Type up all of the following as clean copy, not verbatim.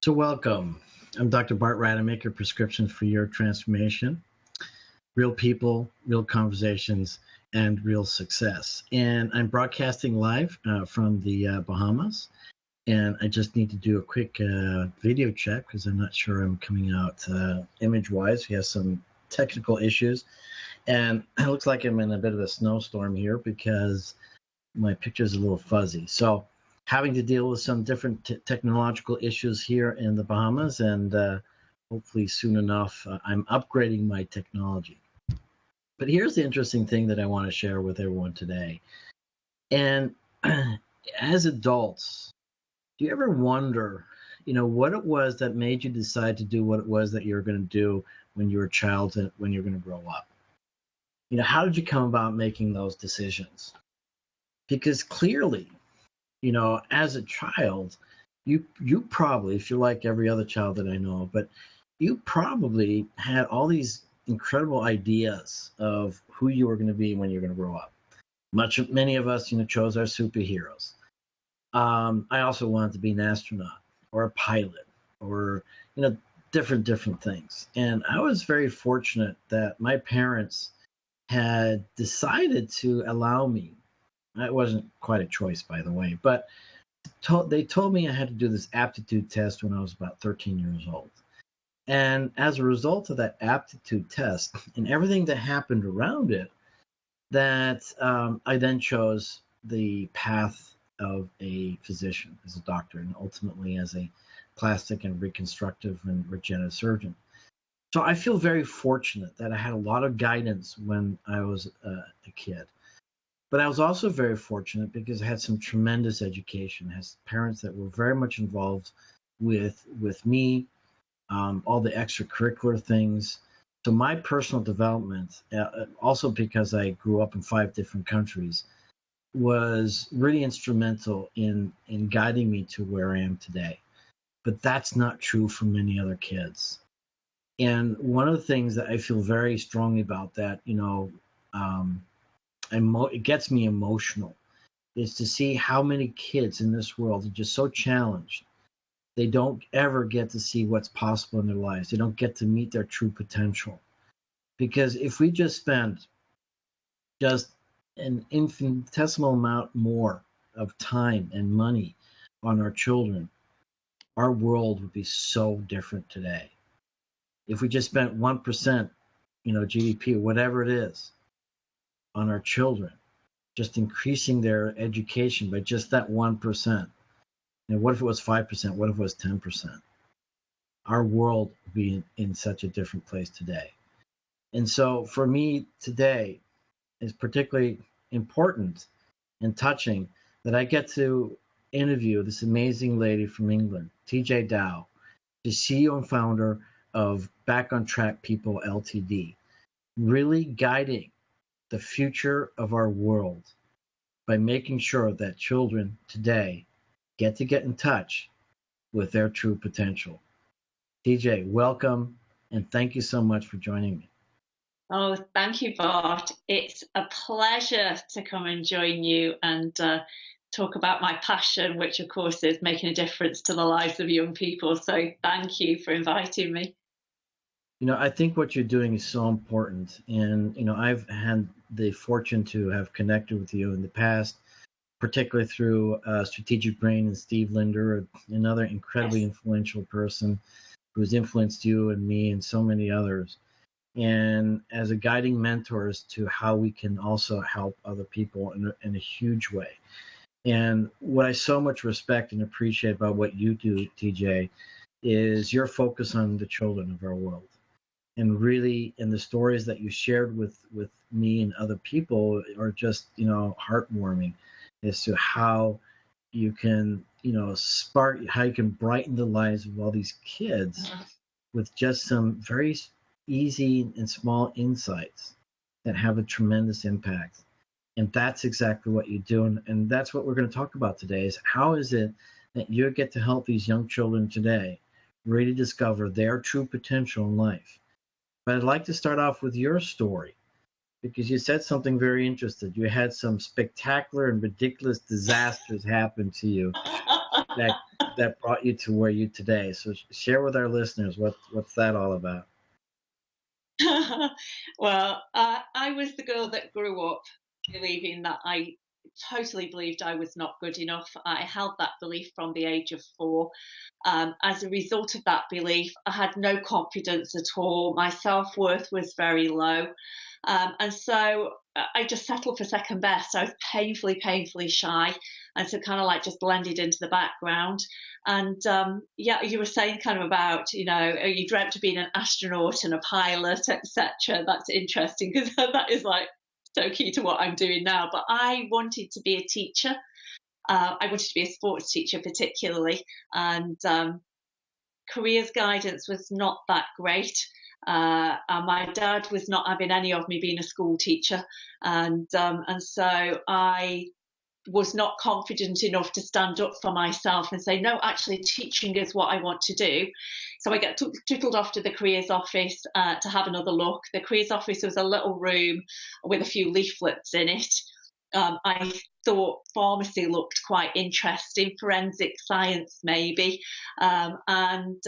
So welcome. I'm Dr. Bart Rademaker, Prescriptions for Your Transformation. Real people, real conversations, and real success. And I'm broadcasting live from the Bahamas. And I just need to do a quick video check because I'm not sure I'm coming out image-wise. We have some technical issues. And it looks like I'm in a bit of a snowstorm here because my picture's a little fuzzy. So having to deal with some different technological issues here in the Bahamas, and hopefully soon enough, I'm upgrading my technology. But here's the interesting thing that I want to share with everyone today. And as adults, do you ever wonder, what it was that made you decide to do what it was that you're going to do when you were a child and when you're going to grow up? How did you come about making those decisions? Because clearly, as a child, you probably, if you're like every other child that I know, but you probably had all these incredible ideas of who you were going to be when you're going to grow up. Many of us, chose our superheroes. I also wanted to be an astronaut or a pilot or, different things. And I was very fortunate that my parents had decided to allow me. It wasn't quite a choice, by the way, but they told me I had to do this aptitude test when I was about 13 years old. And as a result of that aptitude test and everything that happened around it, that I then chose the path of a physician, as a doctor, and ultimately as a plastic and reconstructive and regenerative surgeon. So I feel very fortunate that I had a lot of guidance when I was a kid. But I was also very fortunate because I had some tremendous education. I had parents that were very much involved with me, all the extracurricular things. So my personal development, also because I grew up in 5 different countries, was really instrumental in guiding me to where I am today. But that's not true for many other kids. And one of the things that I feel very strongly about that, it gets me emotional, is to see how many kids in this world are just so challenged. They don't ever get to see what's possible in their lives. They don't get to meet their true potential. Because if we just spend just an infinitesimal amount more of time and money on our children, our world would be so different today. If we just spent 1%, GDP or whatever it is, on our children, just increasing their education by just that 1%. What if it was 5%? What if it was 10%? Our world would be in such a different place today. And so for me today is particularly important and touching that I get to interview this amazing lady from England, TeeJay Dowe, the CEO and founder of Back on Track People Ltd, really guiding the future of our world by making sure that children today get in touch with their true potential. TeeJay, welcome, and thank you so much for joining me. Oh, thank you, Bart. It's a pleasure to come and join you and talk about my passion, which of course is making a difference to the lives of young people. So thank you for inviting me. I think what you're doing is so important. And, I've had the fortune to have connected with you in the past, particularly through Strategic Brain and Steve Linder, another incredibly influential person who's influenced you and me and so many others. And as a guiding mentor as to how we can also help other people in a huge way. And what I so much respect and appreciate about what you do, TeeJay, is your focus on the children of our world. And really, in the stories that you shared with me and other people are just, heartwarming as to how you can, spark, how you can brighten the lives of all these kids with just some very easy and small insights that have a tremendous impact. And that's exactly what you do. And that's what we're going to talk about today is how is it that you get to help these young children today really discover their true potential in life. But I'd like to start off with your story because you said something very interesting. You had some spectacular and ridiculous disasters happen to you that that brought you to where you today. So share with our listeners what's that all about. Well, I was the girl that grew up believing that I totally believed I was not good enough. I held that belief from the age of 4. As a result of that belief, I had no confidence at all. My self-worth was very low. And so I just settled for second best. I was painfully shy. And so kind of like just blended into the background. And yeah, you were saying kind of about, you dreamt of being an astronaut and a pilot, etc. That's interesting because that is like so key to what I'm doing now. But I wanted to be a teacher. I wanted to be a sports teacher particularly. And careers guidance was not that great. And my dad was not having any of me being a school teacher, and so I was not confident enough to stand up for myself and say, no, actually teaching is what I want to do. So I got tootled off to the careers office to have another look. The careers office was a little room with a few leaflets in it. I thought pharmacy looked quite interesting, forensic science maybe, and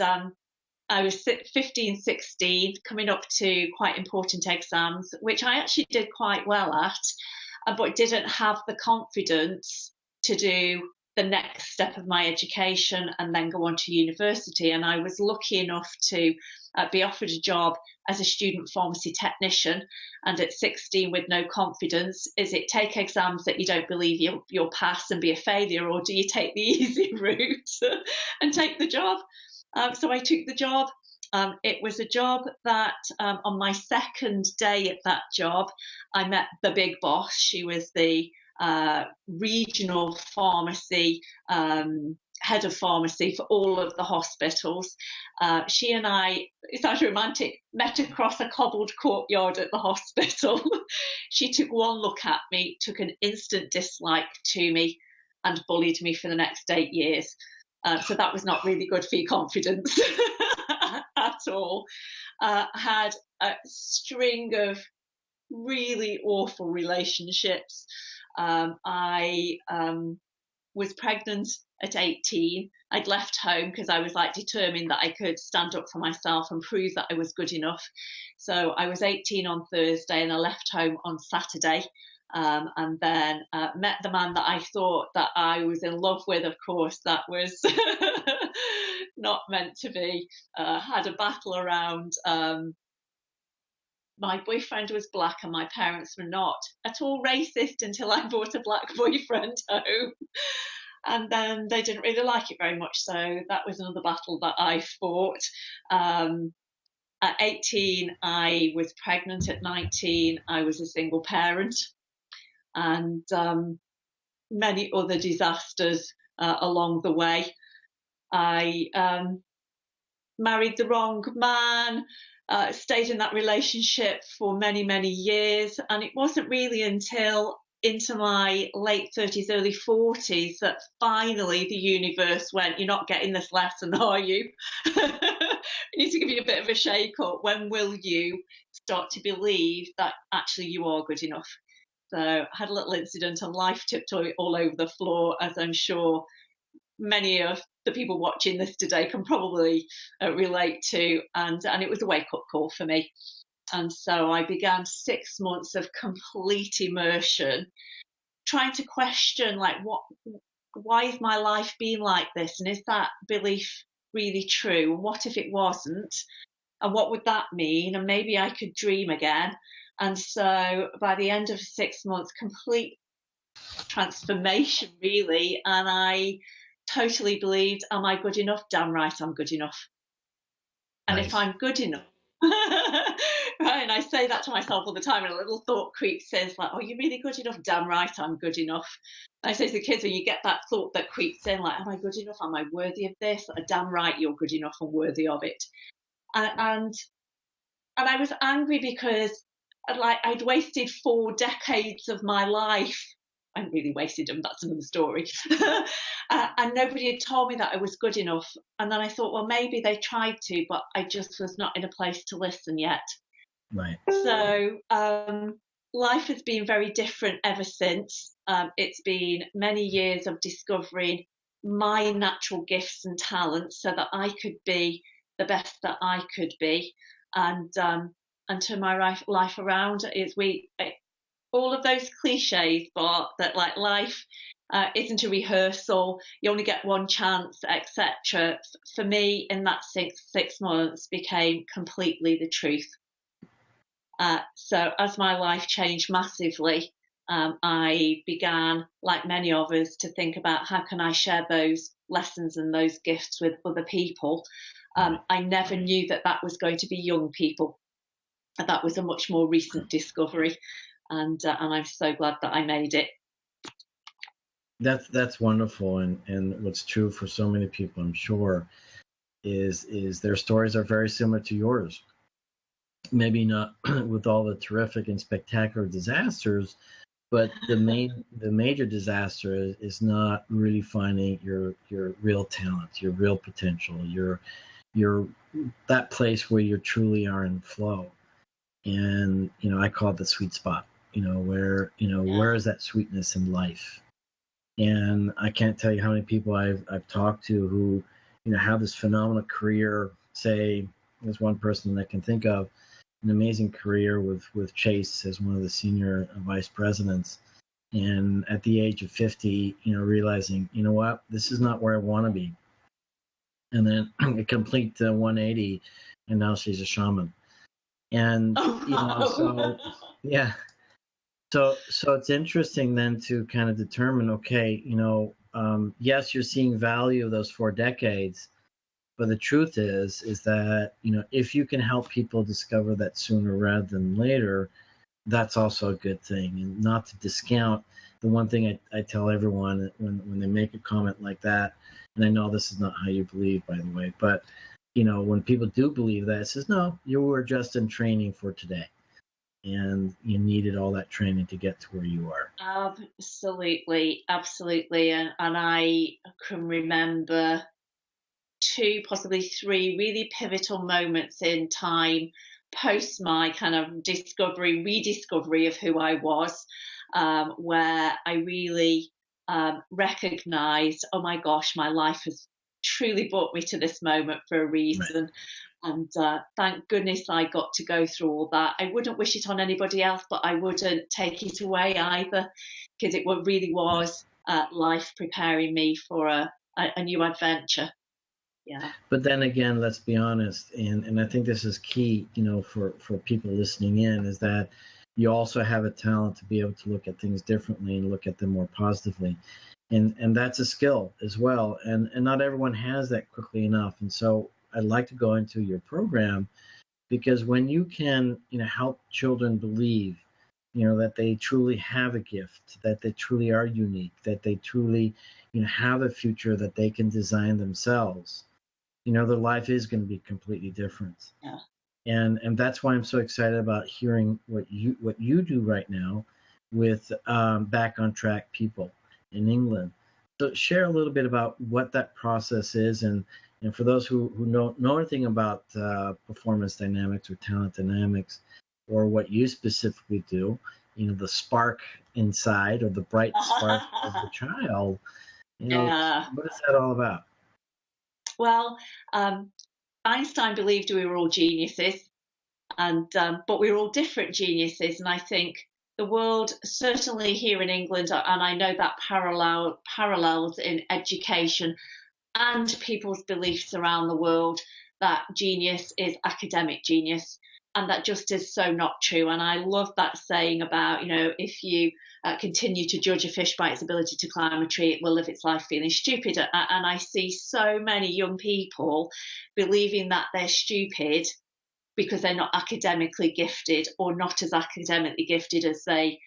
I was 15, 16, coming up to quite important exams, which I actually did quite well at, but didn't have the confidence to do the next step of my education and then go on to university. And I was lucky enough to be offered a job as a student pharmacy technician. And at 16, with no confidence, is it take exams that you don't believe you'll pass and be a failure, or do you take the easy route and take the job? So I took the job. It was a job that on my second day at that job, I met the big boss. She was the regional pharmacy, head of pharmacy for all of the hospitals. She and I, it sounds romantic, met across a cobbled courtyard at the hospital. She took one look at me, took an instant dislike to me, and bullied me for the next 8 years. So that was not really good for your confidence at all. Had a string of really awful relationships. I was pregnant at 18. I'd left home because I was like determined that I could stand up for myself and prove that I was good enough. So I was 18 on Thursday and I left home on Saturday. And then met the man that I thought that I was in love with. Of course, that was not meant to be. Had a battle around. My boyfriend was black and my parents were not at all racist until I brought a black boyfriend home. And then they didn't really like it very much. So that was another battle that I fought. At 18, I was pregnant. At 19, I was a single parent. And many other disasters along the way. I married the wrong man, stayed in that relationship for many years, and it wasn't really until into my late 30s, early 40s that finally the universe went, you're not getting this lesson, are you? We need to give you a bit of a shake up. When will you start to believe that actually you are good enough? So I had a little incident and life tipped all over the floor, as I'm sure many of the people watching this today can probably relate to. And it was a wake-up call for me. And so I began 6 months of complete immersion, trying to question, like, why is my life being like this? And is that belief really true? And what if it wasn't? And what would that mean? And maybe I could dream again. And so by the end of 6 months, complete transformation, really. And I totally believed, am I good enough? Damn right, I'm good enough. And Nice. if I'm good enough, right, and I say that to myself all the time, and a little thought creeps in, like, oh, you're really good enough? Damn right, I'm good enough. And I say to the kids, when you get that thought that creeps in, like, am I good enough? Am I worthy of this? Damn right, you're good enough and worthy of it. And I was angry because I'd wasted 4 decades of my life. I hadn't really wasted them, that's another story. And nobody had told me that I was good enough. And then I thought, well, maybe they tried to, but I just was not in a place to listen yet. Right. So life has been very different ever since. It's been many years of discovering my natural gifts and talents so that I could be the best that I could be, and turn my life around. Is we all of those cliches, but that like life isn't a rehearsal. You only get one chance, etc. For me, in that six months, became completely the truth. So as my life changed massively, I began, like many of us, to think about how can I share those lessons and those gifts with other people. I never knew that that was going to be young people. That was a much more recent discovery, and I'm so glad that I made it. That's wonderful, and what's true for so many people, I'm sure, is their stories are very similar to yours. Maybe not with all the terrific and spectacular disasters, but the major disaster is not really finding your real talent, your real potential, your that place where you truly are in flow. And I call it the sweet spot. Where where is that sweetness in life? And I can't tell you how many people I've talked to who have this phenomenal career. Say, there's one person that I can think of, an amazing career with Chase as one of the senior vice presidents, and at the age of 50, realizing, what, this is not where I want to be, and then a complete 180, and now she's a shaman. And so yeah, so it's interesting then to kind of determine, okay, yes, you're seeing value of those 4 decades, but the truth is that if you can help people discover that sooner rather than later, that's also a good thing. And not to discount the one thing I tell everyone when they make a comment like that, and I know this is not how you believe, by the way, but when people do believe that, it says, no, you were just in training for today, and you needed all that training to get to where you are. Absolutely, and I can remember 2, possibly 3 really pivotal moments in time post my kind of rediscovery of who I was, where I really recognized, oh my gosh, my life has truly brought me to this moment for a reason. Right. And thank goodness I got to go through all that. I wouldn't wish it on anybody else, but I wouldn't take it away either, because it really was life preparing me for a new adventure. Yeah. But then again, let's be honest, and I think this is key, for people listening in, is that you also have a talent to be able to look at things differently and look at them more positively. And that's a skill as well. And not everyone has that quickly enough. And so I'd like to go into your program, because when you can, help children believe, that they truly have a gift, that they truly are unique, that they truly, have a future that they can design themselves, their life is going to be completely different. Yeah. And that's why I'm so excited about hearing what you do right now with Back on Track people in England. So share a little bit about what that process is, and for those who don't know anything about performance dynamics or talent dynamics, or what you specifically do, the spark inside, or the bright spark of the child, what is that all about? Well, Einstein believed we were all geniuses, and but we were all different geniuses. And I think the world, certainly here in England, and I know that parallels in education and people's beliefs around the world, that genius is academic genius, and that just is so not true. And I love that saying about, if you continue to judge a fish by its ability to climb a tree, it will live its life feeling stupid. And I see so many young people believing that they're stupid because they're not academically gifted, or not as academically gifted as they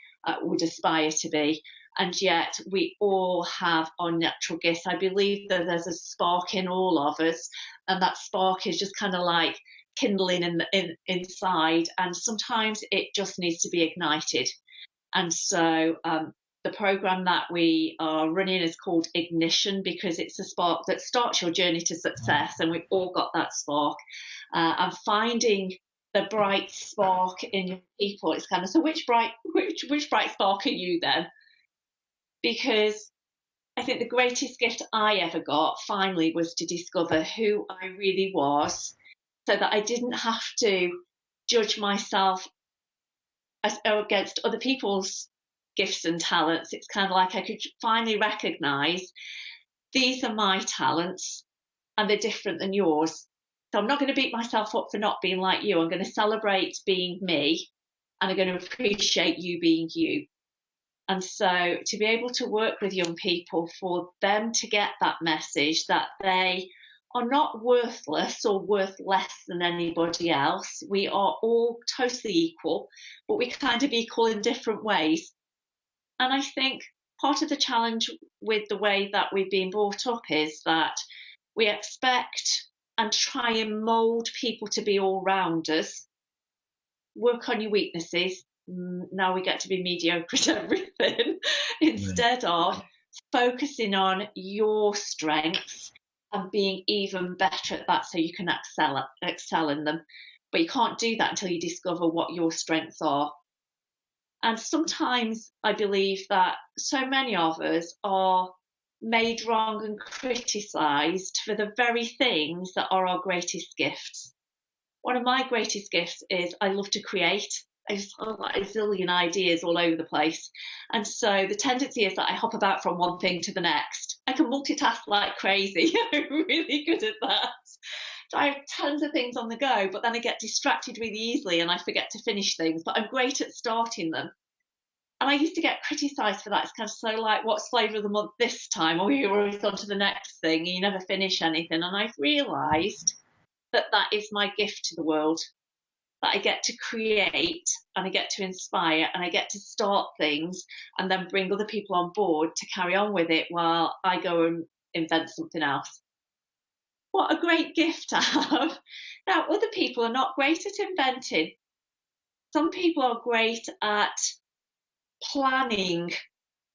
would aspire to be. And yet we all have our natural gifts. I believe that there's a spark in all of us, and that spark is just kind of like kindling inside, and sometimes it just needs to be ignited. And so the program that we are running is called Ignition, because it's a spark that starts your journey to success, and we've all got that spark. And finding the bright spark in your people, it's kind of, so which bright spark are you then? Because I think the greatest gift I ever got finally was to discover who I really was, so that I didn't have to judge myself against other people's gifts and talents. It's kind of like I could finally recognize these are my talents and they're different than yours. So I'm not going to beat myself up for not being like you. I'm going to celebrate being me, and I'm going to appreciate you being you. And so to be able to work with young people, for them to get that message that they are not worthless or worth less than anybody else. We are all totally equal, but we kind of equal in different ways. And I think part of the challenge with the way that we've been brought up is that we expect and try and mould people to be all rounders. Work on your weaknesses. Now we get to be mediocre at everything instead of focusing on your strengths and being even better at that so you can excel in them. But you can't do that until you discover what your strengths are. And sometimes I believe that so many of us are made wrong and criticised for the very things that are our greatest gifts. One of my greatest gifts is I love to create. I just have like a zillion ideas all over the place. And so the tendency is that I hop about from one thing to the next. I can multitask like crazy. I'm really good at that. So I have tons of things on the go, but then I get distracted really easily and I forget to finish things. But I'm great at starting them. And I used to get criticised for that. It's kind of so like, what's flavour of the month this time? Or you're always on to the next thing and you never finish anything. And I've realised that that is my gift to the world, that I get to create and I get to inspire and I get to start things and then bring other people on board to carry on with it while I go and invent something else. What a great gift to have. Now, other people are not great at inventing. Some people are great at planning.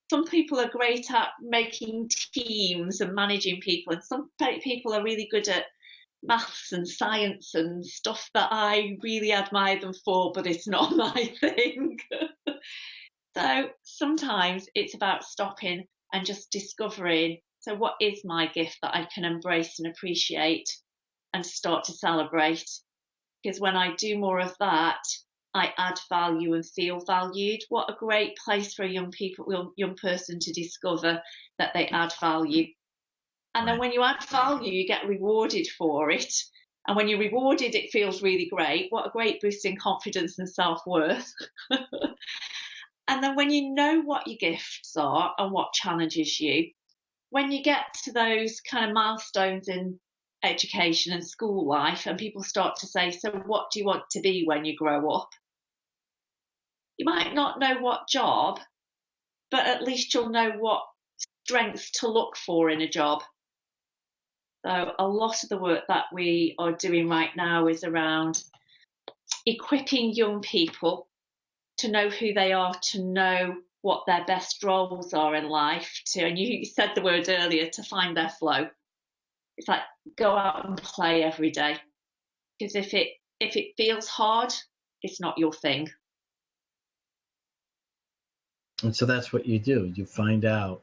Some people are great at making teams and managing people, and some people are really good at maths and science and stuff that I really admire them for, but it's not my thing. So sometimes it's about stopping and just discovering, so what is my gift that I can embrace and appreciate and start to celebrate? Because when I do more of that, I add value and feel valued. What a great place for a young person to discover that they add value. And then when you add value, you get rewarded for it. And when you're rewarded, it feels really great. What a great boost in confidence and self-worth. And then when you know what your gifts are and what challenges you, when you get to those kind of milestones in education and school life and people start to say, so what do you want to be when you grow up? You might not know what job, but at least you'll know what strengths to look for in a job. So a lot of the work that we are doing right now is around equipping young people to know who they are, to know what their best roles are in life, and you said the word earlier, to find their flow. It's like go out and play every day, because if it feels hard, it's not your thing. And so that's what you do. You find out,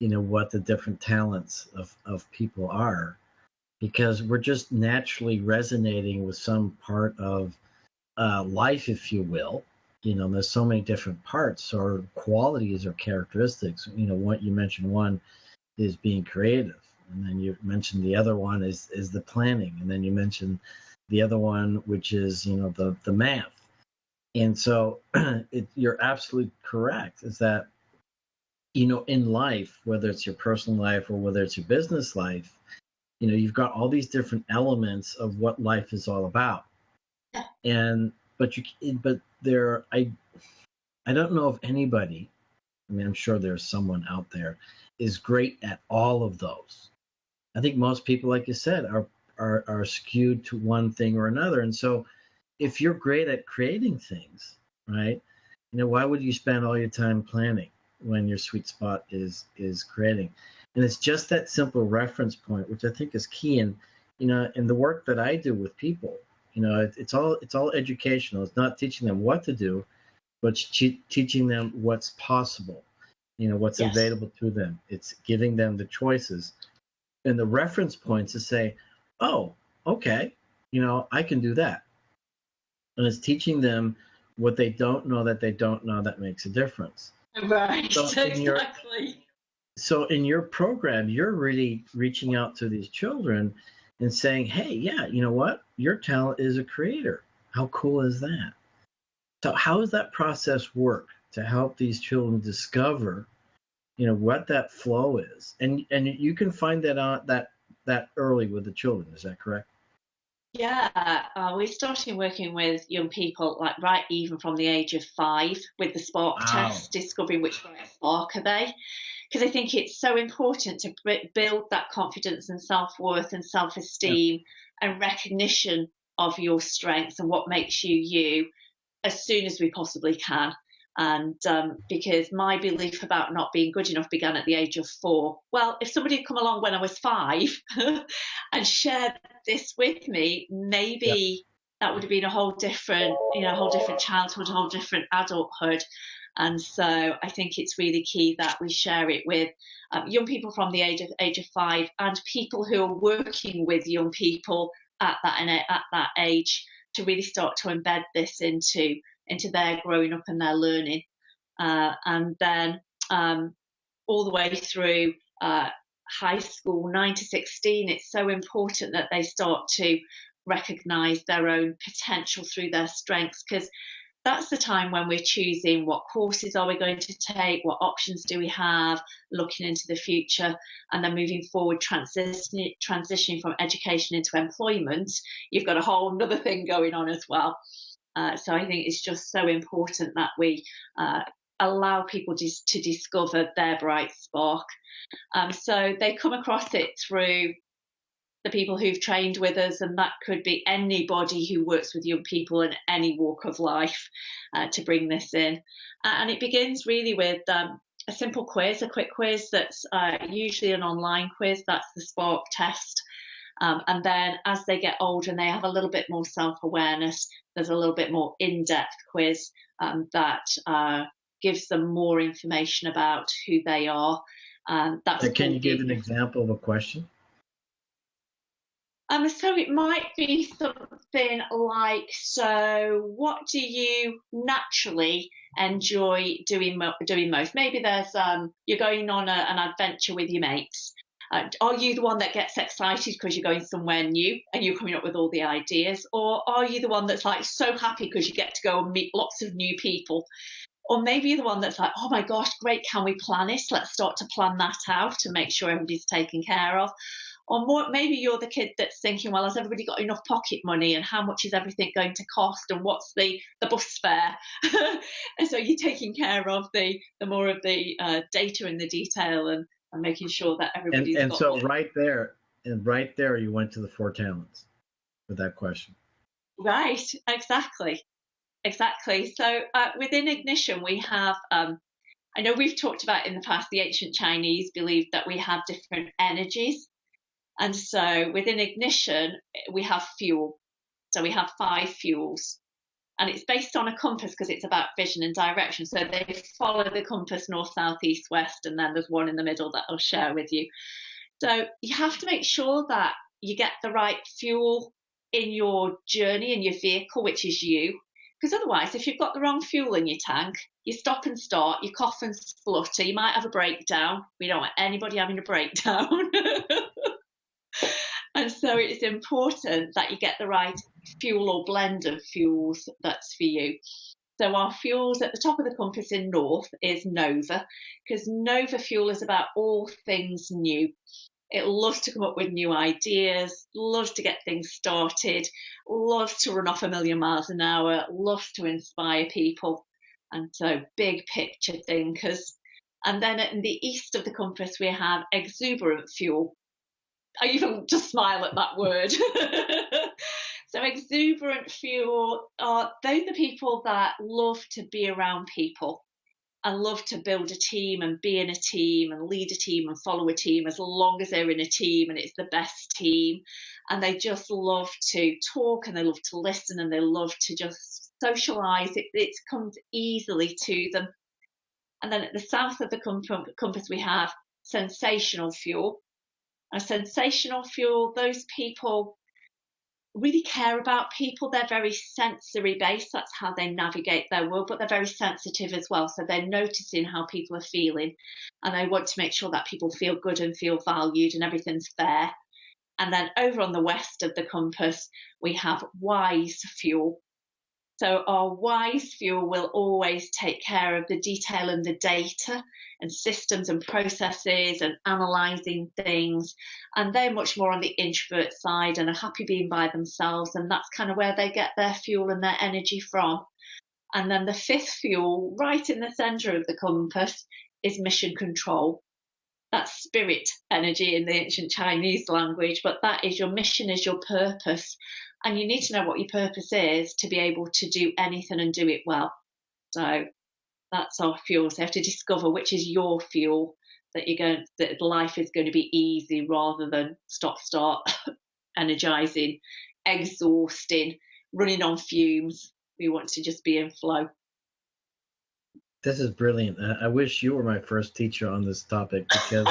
what the different talents of people are, because we're just naturally resonating with some part of life, if you will. There's so many different parts or qualities or characteristics. What you mentioned, one is being creative, and then you mentioned the other one is the planning, and then you mentioned the other one, which is the math. And so you're absolutely correct, is that in life, whether it's your personal life or whether it's your business life, you've got all these different elements of what life is all about. But I don't know if anybody, I'm sure there's someone out there, is great at all of those. I think most people, like you said, are skewed to one thing or another. And so if you're great at creating things, right, why would you spend all your time planning when your sweet spot is creating? And it's just that simple reference point, which I think is key. And in the work that I do with people, it's all educational. It's not teaching them what to do, but teaching them what's possible. what's Yes. available to them. It's giving them the choices and the reference points to say, oh, okay, I can do that. And it's teaching them what they don't know that makes a difference. Right, So exactly. So in your program, you're really reaching out to these children and saying, hey, yeah, you know what? Your talent is a creator. How cool is that? So how does that process work to help these children discover, what that flow is? And you can find that out that early with the children. Is that correct? Yeah, we started working with young people like right even from the age of 5 with the spark Wow. test, discovering which right spark are they. Because I think it's so important to build that confidence and self-worth and Yeah. self-esteem and recognition of your strengths and what makes you you as soon as we possibly can. And because my belief about not being good enough began at the age of 4. Well, if somebody had come along when I was 5 and shared this with me, Yeah. maybe that would have been a whole different, a whole different childhood, a whole different adulthood. And so I think it's really key that we share it with young people from the age of 5 and people who are working with young people at that age to really start to embed this into their growing up and their learning, and then all the way through high school, 9 to 16. It's so important that they start to recognise their own potential through their strengths, because that's the time when we're choosing what courses are we going to take, what options do we have, looking into the future, and then moving forward, transitioning from education into employment. You've got a whole other thing going on as well. So I think it's just so important that we allow people to discover their bright spark. So they come across it through the people who've trained with us, and that could be anybody who works with young people in any walk of life to bring this in. And it begins really with a simple quiz, a quick quiz that's usually an online quiz. That's the Spark test. And then as they get older and they have a little bit more self-awareness, there's a little bit more in-depth quiz that gives them more information about who they are. Can you give an example of a question? So it might be something like, so what do you naturally enjoy doing most? Maybe there's you're going on an adventure with your mates. Are you the one that gets excited because you're going somewhere new and you're coming up with all the ideas? Or are you the one that's like so happy because you get to go and meet lots of new people? Or maybe you're the one that's like, oh my gosh, great, can we plan this? Let's start to plan that out to make sure everybody's taken care of. Or more, maybe you're the kid that's thinking, well, has everybody got enough pocket money, and how much is everything going to cost, and what's the bus fare? And so you're taking care of the more of the data and the detail, and making sure that everybody's And got so right there, you went to the 4 talents with that question. right, exactly. So within Ignition, we have. I know we've talked about in the past, the ancient Chinese believed that we have different energies. And so within Ignition, we have fuel. So we have 5 fuels. And it's based on a compass because it's about vision and direction. So they follow the compass north, south, east, west, and then there's one in the middle that I'll share with you. So you have to make sure that you get the right fuel in your journey, in your vehicle, which is you. Because otherwise, if you've got the wrong fuel in your tank, you stop and start, you cough and splutter, you might have a breakdown. We don't want anybody having a breakdown. And so it's important that you get the right fuel or blend of fuels that's for you. So our fuels at the top of the compass in north is Nova, because Nova fuel is about all things new. It loves to come up with new ideas, loves to get things started, loves to run off a million miles an hour, loves to inspire people. And so big picture thinkers. And then at the east of the compass, we have exuberant fuel. I even just smile at that word. So exuberant fuel are those the people that love to be around people and love to build a team and be in a team and lead a team and follow a team as long as they're in a team and it's the best team. And they just love to talk and they love to listen and they love to just socialise. It comes easily to them. And then at the south of the compass, we have sensational fuel. A sensational fuel, those people really care about people. They're very sensory based. That's how they navigate their world, but they're very sensitive as well. So they're noticing how people are feeling, and they want to make sure that people feel good and feel valued and everything's fair. And then over on the west of the compass, we have wise fuel. So our wise fuel will always take care of the detail and the data and systems and processes and analysing things. And they're much more on the introvert side and are happy being by themselves. And that's kind of where they get their fuel and their energy from. And then the fifth fuel, right in the centre of the compass, is mission control. That's spirit energy in the ancient Chinese language, but that is your mission, is your purpose. And you need to know what your purpose is to be able to do anything and do it well. So that's our fuel. So you have to discover which is your fuel, that life is going to be easy rather than stop-start, energizing, exhausting, running on fumes. We want to just be in flow. This is brilliant. I wish you were my first teacher on this topic, because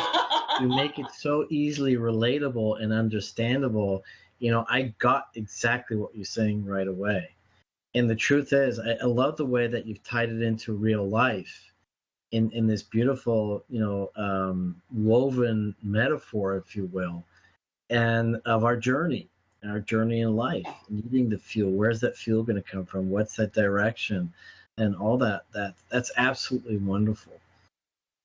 you make it so easily relatable and understandable. I got exactly what you're saying right away. And the truth is, I love the way that you've tied it into real life in this beautiful, woven metaphor, if you will, and of our journey in life, needing the fuel. Where's that fuel going to come from? What's that direction? And all that's absolutely wonderful.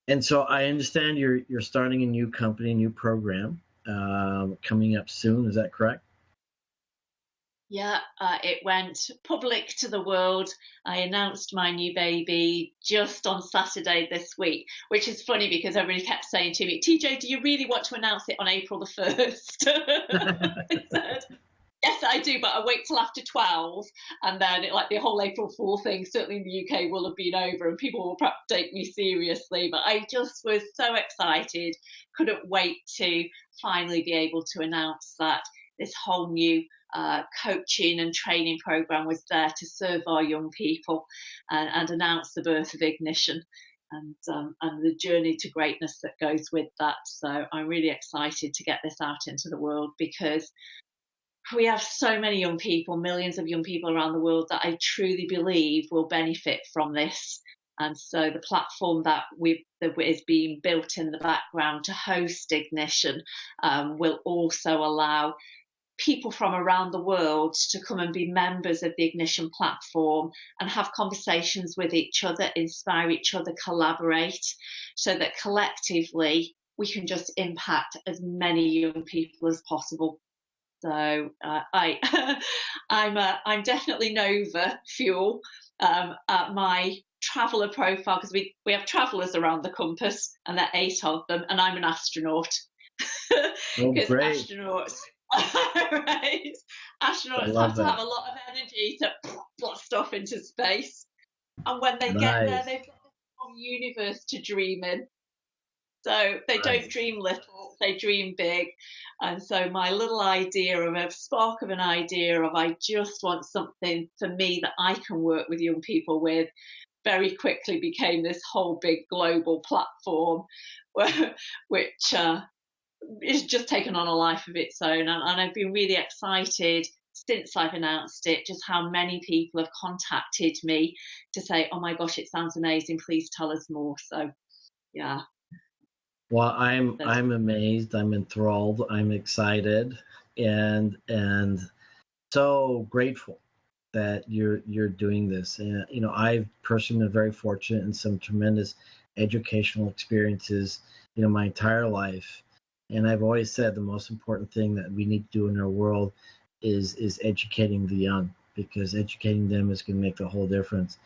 And so I understand you're starting a new company, a new program coming up soon. Is that correct? Yeah, it went public to the world. I announced my new baby just on Saturday this week, which is funny because everybody kept saying to me, TeeJay, do you really want to announce it on April the 1st? I said, yes, I do, but I wait till after 12, and then the whole April Fool thing, certainly in the UK, will have been over and people will perhaps take me seriously. But I just was so excited, couldn't wait to finally be able to announce that this whole new coaching and training program was there to serve our young people, and announce the birth of Ignition and the journey to greatness that goes with that. So I'm really excited to get this out into the world, because we have so many young people, millions of young people around the world, that I truly believe will benefit from this. And so the platform that is being built in the background to host Ignition will also allow people from around the world to come and be members of the Ignition platform and have conversations with each other, inspire each other, collaborate, so that collectively we can just impact as many young people as possible. So I'm definitely Nova fuel. My traveller profile, because we have travellers around the compass, and there are 8 of them, and I'm an astronaut. Oh, Because great. astronauts, right? Astronauts have to have a lot of energy to blast off into space, and when they get there, they've got the whole universe to dream in. So they don't dream little, they dream big. And so my little idea of a spark of an idea of I just want something for me that I can work with young people with very quickly became this whole big global platform which it's just taken on a life of its own. And I've been really excited since I've announced it, just how many people have contacted me to say, oh my gosh, it sounds amazing, please tell us more. So yeah. Well, I'm amazed, I'm enthralled, I'm excited, and so grateful that you're doing this. And I've personally been very fortunate in some tremendous educational experiences, my entire life. And I've always said the most important thing that we need to do in our world is educating the young, because educating them is going to make the whole difference.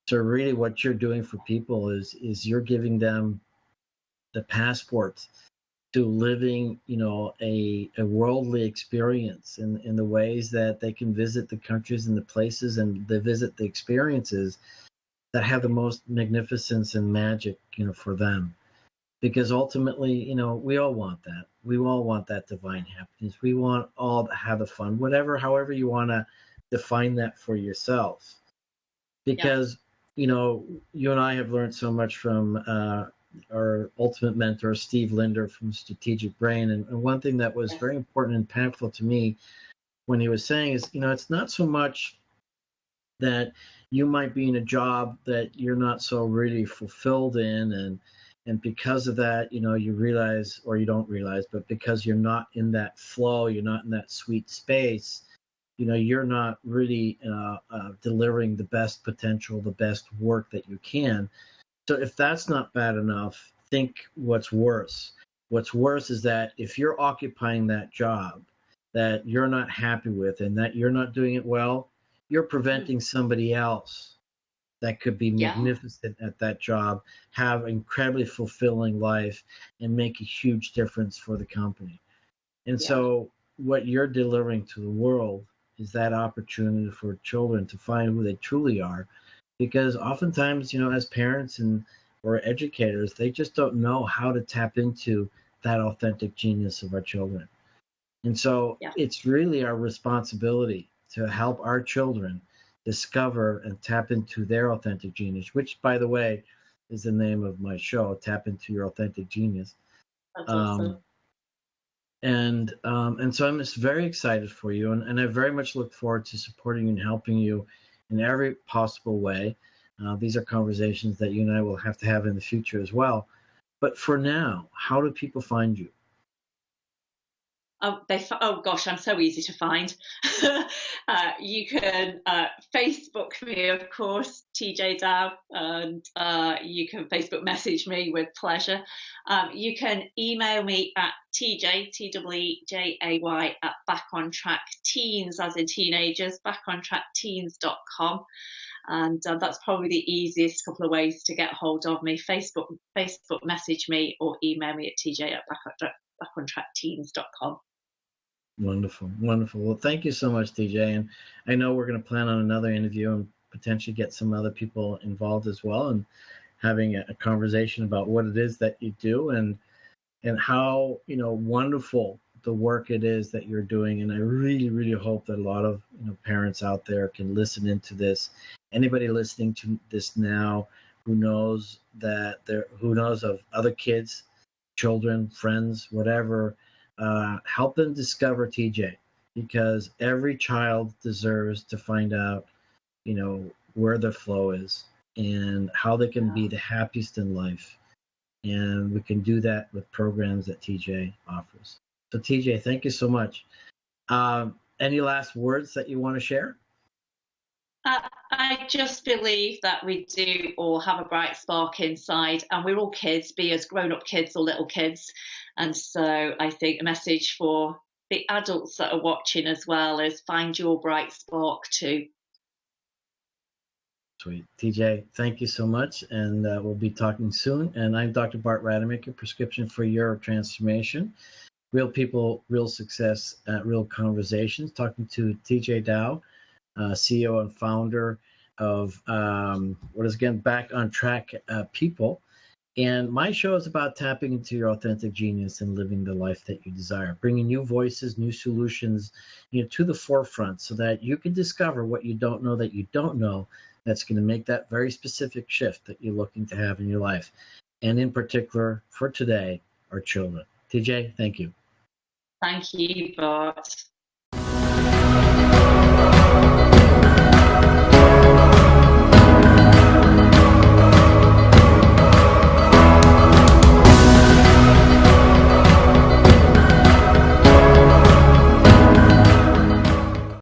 So really what you're doing for people is you're giving them the passport to living, a worldly experience in the ways that they can visit the countries and the places, and they visit the experiences that have the most magnificence and magic, for them. Because ultimately, we all want that. We all want that divine happiness. We want all to have the fun, however you want to define that for yourself. Because you know, you and I have learned so much from our ultimate mentor, Steve Linder from Strategic Brain. And one thing that was Yes. very important and impactful to me when he was saying is, you know, it's not so much that you might be in a job that you're not so really fulfilled in, and because of that, you know, you realize, or you don't realize, but because you're not in that flow, you're not in that sweet space, you know, you're not really delivering the best potential, the best work that you can. So if that's not bad enough, think what's worse. What's worse is that if you're occupying that job that you're not happy with and that you're not doing it well, you're Mm. preventing somebody else that could be Yeah. magnificent at that job, have incredibly fulfilling life, and make a huge difference for the company. And Yeah. so, what you're delivering to the world is that opportunity for children to find who they truly are. Because oftentimes, you know, as parents and or educators, they just don't know how to tap into that authentic genius of our children. And so, Yeah. it's really our responsibility to help our children discover and tap into their authentic genius, which, by the way, is the name of my show, Tap Into Your Authentic Genius. That's Um, awesome. and so I'm just very excited for you, and I very much look forward to supporting you and helping you in every possible way. These are conversations that you and I will have to have in the future as well. But for now, how do people find you? Oh gosh, I'm so easy to find. You can Facebook me, of course, TeeJay Dowe, and you can Facebook message me with pleasure. You can email me at TeeJay at backontrackteens, as in teenagers, backontrackteens.com. And that's probably the easiest couple of ways to get hold of me. Facebook message me or email me at TJ at backontrackteens.com. Wonderful, wonderful. Well, thank you so much, TJ. And I know we're going to plan on another interview and potentially get some other people involved as well, and having a conversation about what it is that you do, and how, you know, wonderful the work it is that you're doing. And I really, really hope that a lot of, you know, parents out there can listen into this. Anybody listening to this now who knows who knows of other kids, children, friends, whatever, help them discover TJ, because every child deserves to find out, you know, where their flow is and how they can be Yeah. the happiest in life, and we can do that with programs that TJ offers. So TJ, thank you so much. Any last words that you want to share? I just believe that we do all have a bright spark inside, and we're all kids, be as grown up kids or little kids. And so I think a message for the adults that are watching as well is find your bright spark too. Sweet. TJ, thank you so much. And we'll be talking soon. And I'm Dr. Bart Rademaker, Prescription for Your Transformation. Real people, real success, real conversations. Talking to TeeJay Dowe, CEO and founder of what is again Back on Track People. And my show is about tapping into your authentic genius and living the life that you desire, bringing new voices, new solutions, you know, to the forefront so that you can discover what you don't know that you don't know, that's going to make that very specific shift that you're looking to have in your life. And in particular, for today, our children. TJ, thank you. Thank you, Bart.